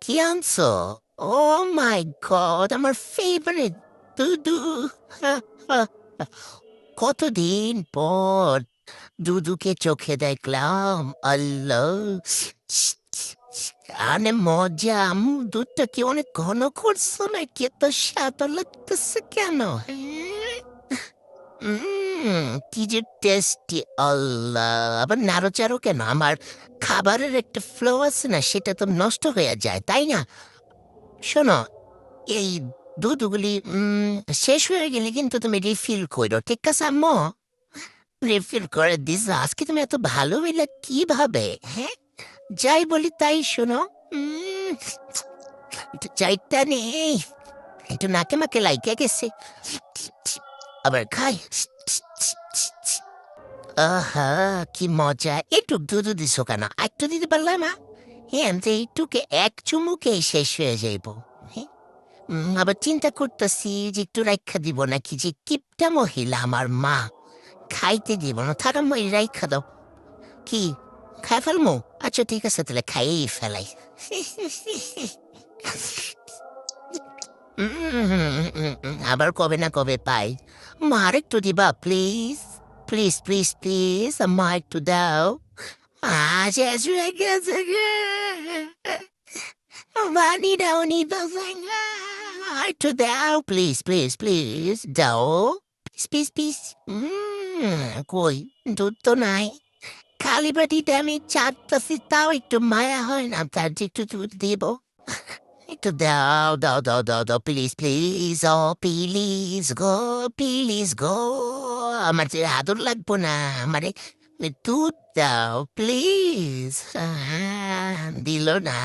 কি আনছো? ও মাই গড, আমার ফেভারিট দুদু। হা, হা, হা। কতদিন পর দুদুকে চোখে দেখলাম। আল্লাহ, আনে মজা। দুধটা কি অনেক ঘন করছো নাকি? এত স্বাদ লাগতেছে কেন? হ্যাঁ? কি যে টেস্টি! আল্লাহ, আবার নাড়াচাড়ো কেন? আমার খাবারের একটা ফ্লো আছে না, সেটা তো নষ্ট হয়ে যায়, তাই না? শোনো, এই দুধগুলি শেষ হয়ে গেলে কিন্তু তুমি রিফিল করো, ঠিক আছে আম্মু? রিফিল করে দিস। আজকে তুমি এত ভালো হইলে কিভাবে? হ্যাঁ, যাই বলি তাই শোনো। উম, একটু চাইটা নেই, একটু নাকে মাকে লাইকে গেছে। আবার খাই। আহা, কি মজা! একটু দুধ দিছো কেন? একটু দিতে পারলাম না? হ্যাঁ, আমি তো এইটুকে এক চুমুকেই শেষ হয়ে যাইব। হ্যাঁ, আবার চিন্তা করতেছি যে একটু রাইখা দিব নাকি, যে কিপটা মহিলা আমার মা। খাইতে দিব না, থাকা মই রাইখা দাও। কি, খাই ফেলমু? আচ্ছা ঠিক আছে, তাহলে খাইয়েই ফেলাই। আবার কবে না কবে পাই। মা আরেকটু দিবা প্লিজ? প্লিজ প্লিজ প্লিজ, মা একটু দাও। শেষ হয়ে গেছে গে। পানি দাওনি তো সাঙ্গা। একটু দাও প্লিজ প্লিজ প্লিজ, দাও। Piece piece piece. কই, দুধ তো নাই। খালি বাটিতে আমি চাটতাছি, তাও একটু মায়া হয় না তার যে একটু দুধ দিব? একটু দাও দাও দাও দাও দাও, প্লিজ প্লিজ, ও প্লিজ গো, প্লিজ গো। আমার যে আদর লাগবো না, আমারে দুধ দাও প্লিজ। দিল না,